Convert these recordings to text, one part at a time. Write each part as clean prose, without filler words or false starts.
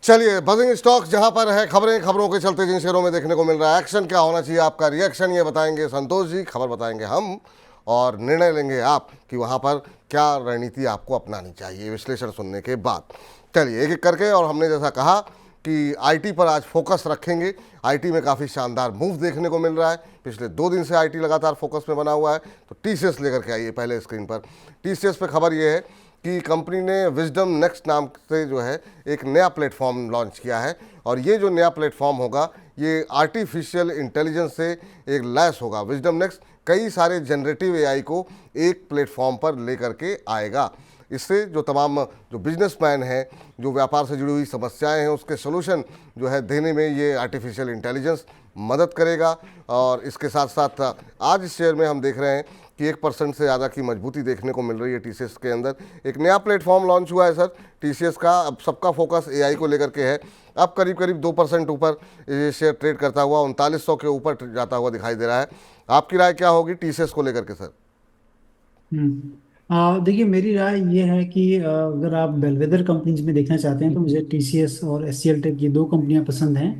चलिए, buzzing stock जहां पर है, खबरें खबरों के चलते जिन शेयरों में देखने को मिल रहा है एक्शन क्या होना चाहिए, आपका रिएक्शन ये बताएंगे संतोष जी, खबर बताएंगे हम और निर्णय लेंगे आप कि वहां पर क्या रणनीति आपको अपनानी चाहिए विश्लेषण सुनने के बाद। चलिए एक एक करके, और हमने जैसा कहा कि आईटी पर आज फोकस रखेंगे। आईटी में काफ़ी शानदार मूव देखने को मिल रहा है, पिछले 2 दिन से आईटी लगातार फोकस में बना हुआ है। तो टीसीएस लेकर के आइए पहले स्क्रीन पर। टीसीएस पे खबर ये है कि कंपनी ने विजडम नेक्स्ट नाम से जो है एक नया प्लेटफॉर्म लॉन्च किया है, और ये जो नया प्लेटफॉर्म होगा ये आर्टिफिशियल इंटेलिजेंस से एक लैस होगा। विजडम नेक्स्ट कई सारे जनरेटिव एआई को एक प्लेटफॉर्म पर लेकर के आएगा। इससे जो तमाम जो बिजनेसमैन हैं, जो व्यापार से जुड़ी हुई समस्याएं हैं, उसके सोल्यूशन जो है देने में ये आर्टिफिशियल इंटेलिजेंस मदद करेगा। और इसके साथ साथ आज इस शेयर में हम देख रहे हैं कि 1% से ज़्यादा की मजबूती देखने को मिल रही है टीसीएस के अंदर। एक नया प्लेटफॉर्म लॉन्च हुआ है सर टीसीएस का, अब सबका फोकस एआई को लेकर के है। अब करीब करीब 2% ऊपर ये शेयर ट्रेड करता हुआ 3900 के ऊपर जाता हुआ दिखाई दे रहा है। आपकी राय क्या होगी टीसीएस को लेकर के सर? देखिए, मेरी राय ये है कि अगर आप बेलवेदर कंपनीज में देखना चाहते हैं तो मुझे टीसीएस और एचसीएल टेक ये दो कंपनियां पसंद हैं।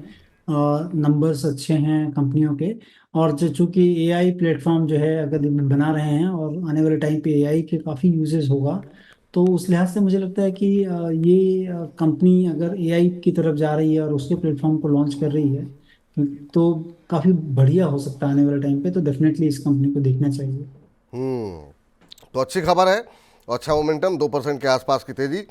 नंबर्स अच्छे हैं कंपनियों के। और जो चूंकि एआई प्लेटफॉर्म जो है अगर ये बना रहे हैं और आने वाले टाइम पे एआई के काफ़ी यूजेस होगा, तो उस लिहाज से मुझे लगता है कि ये कंपनी अगर एआई की तरफ जा रही है और उसके प्लेटफॉर्म को लॉन्च कर रही है तो काफ़ी बढ़िया हो सकता है आने वाले टाइम पे। तो डेफिनेटली इस कंपनी को देखना चाहिए। तो अच्छी खबर है, अच्छा मोमेंटम, 2% के आसपास की तेजी।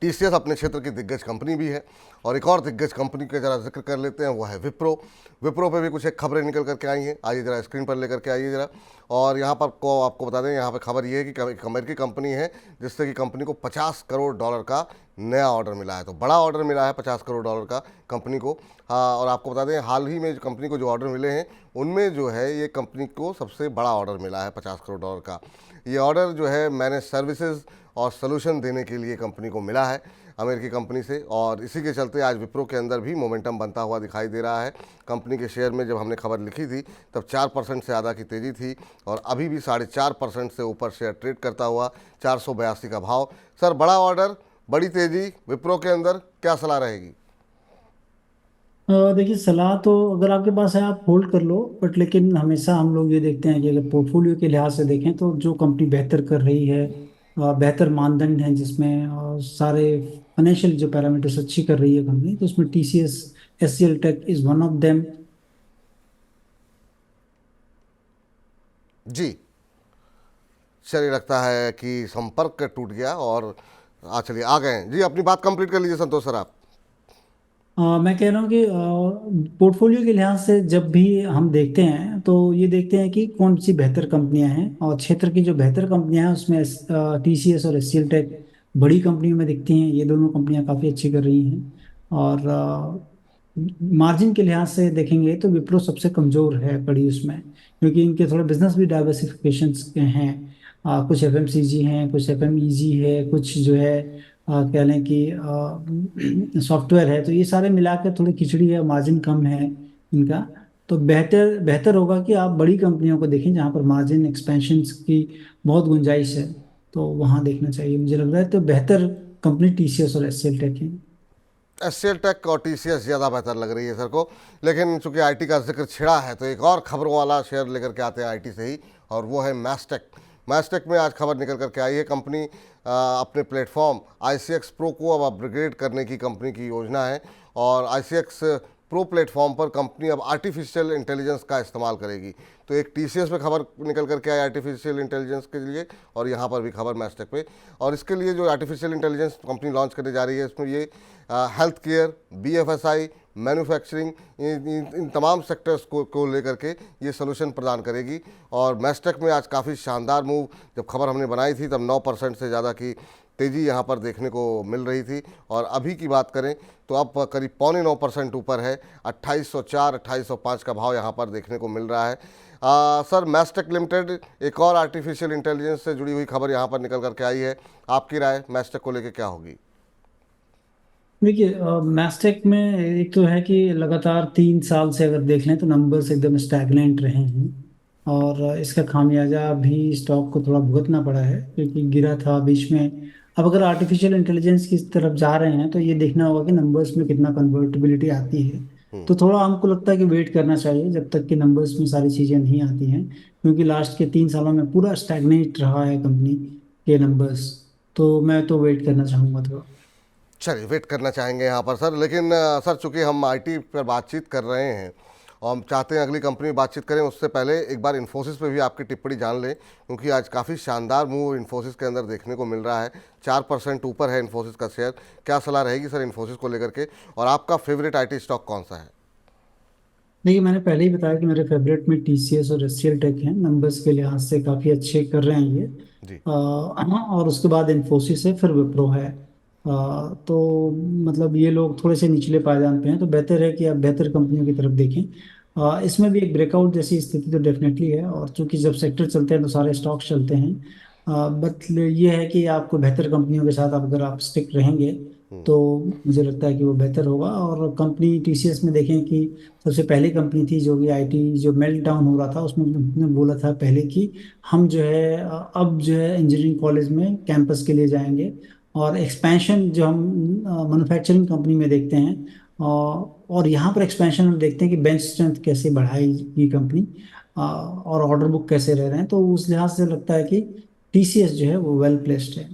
टीसीएस अपने क्षेत्र की दिग्गज कंपनी भी है। और एक और दिग्गज कंपनी का जरा जिक्र कर लेते हैं, वो है विप्रो। विप्रो पे भी कुछ एक खबरें निकल करके आई हैं, आइए जरा स्क्रीन पर लेकर के आइए जरा। और यहाँ पर को आपको बता दें, यहाँ पर खबर ये है कि एक अमेरिकी कंपनी है जिससे कि कंपनी को $50 करोड़ का नया ऑर्डर मिला है। तो बड़ा ऑर्डर मिला है $50 करोड़ का कंपनी को। हाँ, और आपको बता दें हाल ही में कंपनी को जो ऑर्डर मिले हैं उनमें जो है ये कंपनी को सबसे बड़ा ऑर्डर मिला है $50 करोड़ का। ये ऑर्डर जो है मैनेज सर्विसेज और सोल्यूशन देने के लिए कंपनी को मिला है अमेरिकी कंपनी से, और इसी के चलते आज विप्रो के अंदर भी मोमेंटम बनता हुआ दिखाई दे रहा है। कंपनी के शेयर में जब हमने खबर लिखी थी तब 4% से ज़्यादा की तेज़ी थी, और अभी भी 4.5% से ऊपर शेयर ट्रेड करता हुआ 482 का भाव। सर, बड़ा ऑर्डर, बड़ी तेज़ी विप्रो के अंदर, क्या सलाह रहेगी? देखिए, सलाह तो अगर आपके पास है आप होल्ड कर लो, बट लेकिन हमेशा हम लोग ये देखते हैं कि अगर पोर्टफोलियो के लिहाज से देखें तो जो कंपनी बेहतर कर रही है, बेहतर मानदंड हैं जिसमें सारे फाइनेंशियल जो पैरामीटर्स अच्छी कर रही है कंपनी, तो उसमें TCS HCL tech is one of them. जी, चलिए लगता है कि संपर्क टूट गया और चलिए आ गए हैं जी। अपनी बात कंप्लीट कर लीजिए संतोष सर आप। मैं कह रहा हूँ कि पोर्टफोलियो के लिहाज से जब भी हम देखते हैं तो ये देखते हैं कि कौन सी बेहतर कंपनियां हैं, और क्षेत्र की जो बेहतर कंपनियां हैं उसमें टीसीएस और एचसीएल टेक बड़ी कंपनियों में दिखती हैं। ये दोनों कंपनियां काफ़ी अच्छी कर रही हैं। और मार्जिन के लिहाज से देखेंगे तो विप्रो सबसे कमज़ोर है कड़ी उसमें, क्योंकि इनके थोड़े बिजनेस भी डाइवर्सिफिकेशन हैं। कुछ एफएमसीजी हैं, कुछ एफएमईजी है, कुछ जो है कह लें कि सॉफ्टवेयर है। तो ये सारे मिलाकर थोड़ी खिचड़ी है, मार्जिन कम है इनका। तो बेहतर बेहतर होगा कि आप बड़ी कंपनियों को देखें जहां पर मार्जिन एक्सपेंशन की बहुत गुंजाइश है, तो वहां देखना चाहिए मुझे लग रहा है। तो बेहतर कंपनी टीसीएस और एचसीएल टेक है। एचसीएल टेक और टीसीएस ज़्यादा बेहतर लग रही है सर को। लेकिन चूंकि आईटी का जिक्र छिड़ा है तो एक और खबरों वाला शेयर लेकर के आते हैं आईटी से ही, और वो है मैस्टेक। मैस्टेक में आज खबर निकल करके आई है, कंपनी अपने प्लेटफॉर्म आईसीएक्स प्रो को अब अपग्रेड करने की कंपनी की योजना है। और आईसीएक्स प्रो प्लेटफॉर्म पर कंपनी अब आर्टिफिशियल इंटेलिजेंस का इस्तेमाल करेगी। तो एक टीसीएस पे खबर निकल करके आई आर्टिफिशियल इंटेलिजेंस के लिए, और यहाँ पर भी खबर मैस्टेक पे। और इसके लिए जो आर्टिफिशियल इंटेलिजेंस कंपनी लॉन्च करने जा रही है, इसमें ये हेल्थ केयर, बीएफएसआई, मैन्युफैक्चरिंग, इन तमाम सेक्टर्स को लेकर के ये सोल्यूशन प्रदान करेगी। और मैस्टेक में आज काफ़ी शानदार मूव, जब खबर हमने बनाई थी तब 9% से ज़्यादा की तेज़ी यहाँ पर देखने को मिल रही थी, और अभी की बात करें तो अब करीब 0.9% ऊपर है। 2804 2805 का भाव यहाँ पर देखने को मिल रहा है। सर, मैस्टेक लिमिटेड, एक और आर्टिफिशियल इंटेलिजेंस से जुड़ी हुई खबर यहाँ पर निकल करके आई है, आपकी राय मैस्टेक को लेकर क्या होगी? देखिए, मैस्टेक में एक तो है कि लगातार 3 साल से अगर देख लें तो नंबर्स एकदम स्टैगनेंट रहे हैं। और इसका खामियाजा भी स्टॉक को थोड़ा भुगतना पड़ा है, क्योंकि गिरा था बीच में अब अगर आर्टिफिशियल इंटेलिजेंस की तरफ जा रहे हैं तो ये देखना होगा कि नंबर्स में कितना कन्वर्टिबिलिटी आती है। तो थोड़ा हमको लगता है कि वेट करना चाहिए जब तक कि नंबर्स में सारी चीज़ें नहीं आती हैं, क्योंकि लास्ट के 3 सालों में पूरा स्टैग्नेट रहा है कंपनी के नंबर्स। तो मैं तो वेट करना चाहूँगा थोड़ा। चलिए वेट करना चाहेंगे यहाँ पर सर, लेकिन सर चूंकि हम आईटी पर बातचीत कर रहे हैं और हम चाहते हैं अगली कंपनी में बातचीत करें, उससे पहले एक बार इन्फोसिस पे भी आपकी टिप्पणी जान लें, क्योंकि आज काफ़ी शानदार मूव इन्फोसिस के अंदर देखने को मिल रहा है। 4% ऊपर है इन्फोसिस का शेयर। क्या सलाह रहेगी सर इन्फोसिस को लेकर के, और आपका फेवरेट आईटी स्टॉक कौन सा है? देखिए, मैंने पहले ही बताया कि मेरे फेवरेट में टीसीएस और एचसीएल टेक हैं, नंबर्स के लिहाज से काफ़ी अच्छे कर रहे हैं ये। जी। और उसके बाद इन्फोसिस है, फिर विप्रो है। तो मतलब ये लोग थोड़े से निचले पायदान पे हैं, तो बेहतर है कि आप बेहतर कंपनियों की तरफ देखें। इसमें भी एक ब्रेकआउट जैसी स्थिति तो डेफिनेटली है, और चूंकि जब सेक्टर चलते हैं तो सारे स्टॉक चलते हैं। बट ये है कि आपको बेहतर कंपनियों के साथ अगर आप स्टिक रहेंगे तो मुझे लगता है कि वो बेहतर होगा। और कंपनी टीसीएस में देखें कि सबसे पहली कंपनी थी जो कि आईटी जो मेल्ट डाउन हो रहा था, उसमें उन्होंने बोला था पहले कि हम जो है अब जो है इंजीनियरिंग कॉलेज में कैंपस के लिए जाएंगे। और एक्सपेंशन जो हम मैन्युफैक्चरिंग कंपनी में देखते हैं, और यहाँ पर एक्सपेंशन हम देखते हैं कि बेंच स्ट्रेंथ कैसे बढ़ाएगी कंपनी, और ऑर्डर बुक कैसे रह रहे हैं, तो उस लिहाज से लगता है कि टीसीएस जो है वो वेल प्लेस्ड है।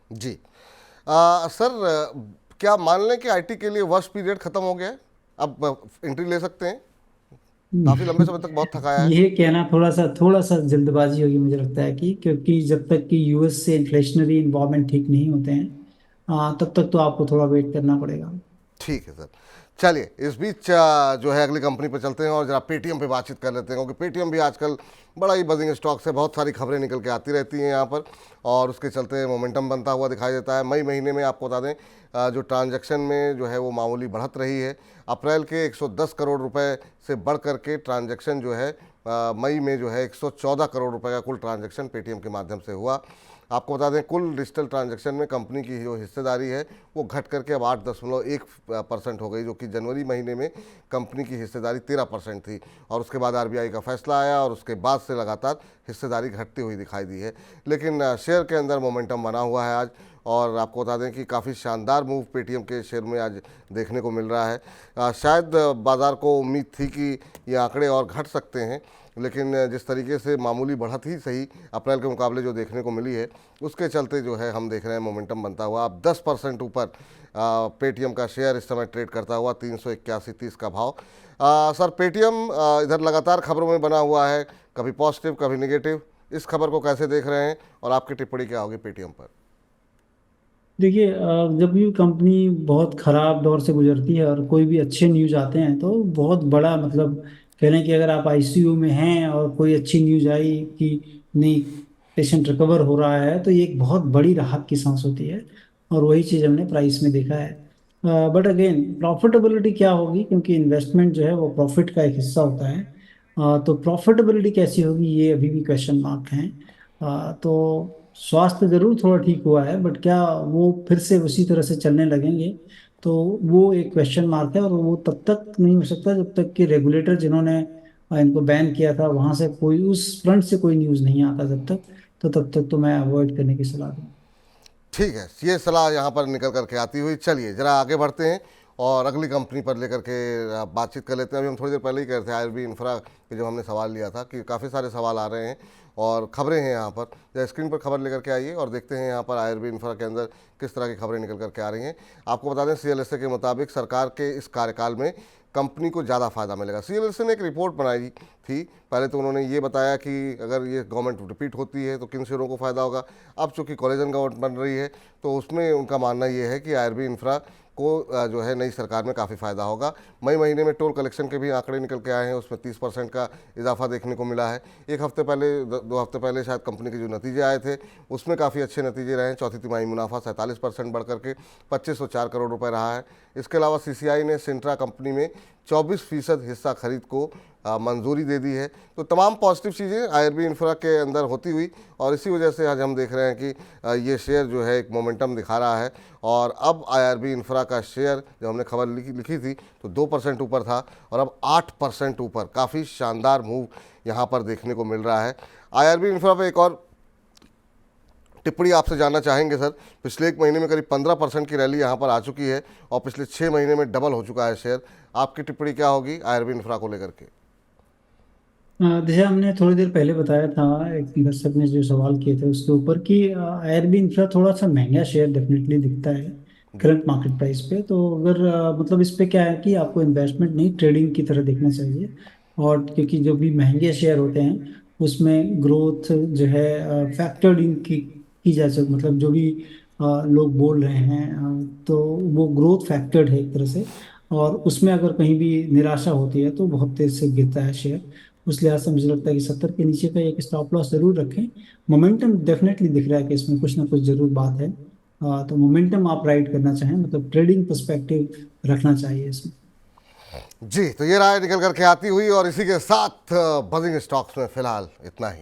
जी। सर क्या मान लें कि आईटी के लिए वर्स्ट पीरियड खत्म हो गया है, अब एंट्री ले सकते हैं? काफ़ी लंबे समय तक बहुत थकाया है। ये कहना थोड़ा सा जल्दबाजी होगी मुझे लगता है कि, क्योंकि जब तक कि यूएस से इन्फ्लेशनरी इन्वायरमेंट ठीक नहीं होते हैं तब तक तो आपको थोड़ा वेट करना पड़ेगा। ठीक है सर। चलिए इस बीच जो है अगली कंपनी पर चलते हैं और जरा पेटीएम पे बातचीत कर लेते हैं, क्योंकि पेटीएम भी आजकल बड़ा ही बजिंग स्टॉक से बहुत सारी खबरें निकल के आती रहती हैं यहाँ पर, और उसके चलते मोमेंटम बनता हुआ दिखाई देता है। मई महीने में आपको बता दें जो ट्रांजैक्शन में जो है वो मामूली बढ़त रही है। अप्रैल के 110 करोड़ रुपए से बढ़ करके ट्रांजैक्शन जो है मई में जो है 114 करोड़ रुपए का कुल ट्रांजैक्शन पेटीएम के माध्यम से हुआ। आपको बता दें कुल डिजिटल ट्रांजैक्शन में कंपनी की जो हिस्सेदारी है वो घट करके अब 8.1% हो गई, जो कि जनवरी महीने में कंपनी की हिस्सेदारी 13% थी। और उसके बाद आरबीआई का फैसला आया और उसके बाद से लगातार हिस्सेदारी घटती हुई दिखाई दी है। लेकिन शेयर के अंदर मोमेंटम बना हुआ है आज, और आपको बता दें कि काफ़ी शानदार मूव पेटीएम के शेयर में आज देखने को मिल रहा है। शायद बाज़ार को उम्मीद थी कि ये आंकड़े और घट सकते हैं, लेकिन जिस तरीके से मामूली बढ़त ही सही अप्रैल के मुकाबले जो देखने को मिली है, उसके चलते जो है हम देख रहे हैं मोमेंटम बनता हुआ। अब 10% ऊपर पेटीएम का शेयर इस समय ट्रेड करता हुआ 381.30 का भाव। सर पेटीएम इधर लगातार खबरों में बना हुआ है, कभी पॉजिटिव कभी नेगेटिव। इस खबर को कैसे देख रहे हैं और आपकी टिप्पणी क्या होगी पेटीएम पर? देखिए, जब भी कंपनी बहुत खराब दौर से गुजरती है और कोई भी अच्छे न्यूज आते हैं तो बहुत बड़ा मतलब कह लें कि अगर आप आईसीयू में हैं और कोई अच्छी न्यूज आई कि नहीं, पेशेंट रिकवर हो रहा है, तो ये एक बहुत बड़ी राहत की सांस होती है। और वही चीज़ हमने प्राइस में देखा है। बट अगेन प्रॉफिटेबिलिटी क्या होगी, क्योंकि इन्वेस्टमेंट जो है वो प्रॉफिट का एक हिस्सा होता है। तो प्रॉफिटेबिलिटी कैसी होगी ये अभी भी क्वेश्चन मार्क है। तो स्वास्थ्य जरूर थोड़ा ठीक हुआ है, बट क्या वो फिर से उसी तरह से चलने लगेंगे, तो वो एक क्वेश्चन मार्क है। और वो तब तक नहीं हो सकता जब तक कि रेगुलेटर जिन्होंने इनको बैन किया था वहां से कोई उस फ्रंट से कोई न्यूज़ नहीं आता जब तक, तो तब तक तो मैं अवॉइड करने की सलाह दूँ। ठीक है, ये सलाह यहाँ पर निकल करके आती हुई। चलिए जरा आगे बढ़ते हैं और अगली कंपनी पर लेकर के बातचीत कर लेते हैं। अभी हम थोड़ी देर पहले ही कह रहे थे आईआरबी इंफ्रा के, जब हमने सवाल लिया था कि काफ़ी सारे सवाल आ रहे हैं और खबरें हैं यहाँ पर। जरा स्क्रीन पर खबर लेकर के आइए और देखते हैं यहाँ पर आईआरबी इंफ्रा के अंदर किस तरह की खबरें निकल करके आ रही हैं। आपको बता दें सीएलएसए के मुताबिक सरकार के इस कार्यकाल में कंपनी को ज़्यादा फायदा मिलेगा। सीएलएसए ने एक रिपोर्ट बनाई थी, पहले तो उन्होंने ये बताया कि अगर ये गवर्नमेंट रिपीट होती है तो किन शेयरों को फ़ायदा होगा। अब चूंकि कॉलेजन गवर्नमेंट बन रही है तो उसमें उनका मानना ये है कि आईआरबी इंफ्रा को जो है नई सरकार में काफ़ी फ़ायदा होगा। मई महीने में टोल कलेक्शन के भी आंकड़े निकल के आए हैं, उसमें 30% का इजाफा देखने को मिला है। एक हफ्ते पहले 2 हफ्ते पहले शायद कंपनी के जो नतीजे आए थे उसमें काफ़ी अच्छे नतीजे रहे हैं। चौथी तिमाही मुनाफा 47% बढ़ करके 2504 करोड़ रुपए रहा है। इसके अलावा सीसीआई ने सिंट्रा कंपनी में 24% हिस्सा खरीद को मंजूरी दे दी है। तो तमाम पॉजिटिव चीज़ें आईआरबी इंफ्रा के अंदर होती हुई, और इसी वजह से आज हम देख रहे हैं कि ये शेयर जो है एक मोमेंटम दिखा रहा है। और अब आईआरबी इंफ्रा का शेयर, जब हमने खबर लिखी थी तो 2% ऊपर था और अब 8% ऊपर। काफ़ी शानदार मूव यहाँ पर देखने को मिल रहा है। आईआरबी इंफ्रा पे एक और टिप्पणी आपसे जानना चाहेंगे सर। पिछले एक महीने में करीब 15% की रैली यहाँ पर आ चुकी है और पिछले 6 महीने में डबल हो चुका है शेयर। आपकी टिप्पणी क्या होगी आईआरबी इंफ्रा को लेकर के? जैसे हमने थोड़ी देर पहले बताया था, एक दर्शक ने जो सवाल किए थे उसके ऊपर कि आईआरबी इंफ्रा थोड़ा सा महंगा शेयर डेफिनेटली दिखता है जी। करंट मार्केट प्राइस पे। तो अगर मतलब इस पे क्या है कि आपको इन्वेस्टमेंट नहीं, ट्रेडिंग की तरह देखना चाहिए। और क्योंकि जो भी महंगे शेयर होते हैं उसमें ग्रोथ जो है फैक्टर्ड इन की जा सकती, मतलब जो भी लोग बोल रहे हैं तो वो ग्रोथ फैक्टर्ड है एक तरह से। और उसमें अगर कहीं भी निराशा होती है तो बहुत तेज से गिरता है शेयर। उस लिहाज से मुझे लगता है कि 70 के नीचे का एक स्टॉप लॉस जरूर रखें। मोमेंटम डेफिनेटली दिख रहा है कि इसमें कुछ ना कुछ जरूर बात है। तो मोमेंटम आप राइड करना चाहें, मतलब ट्रेडिंग पर्सपेक्टिव रखना चाहिए इसमें। जी, तो ये राय निकल करके आती हुई और इसी के साथ बजिंग स्टॉक्स में फिलहाल इतना ही।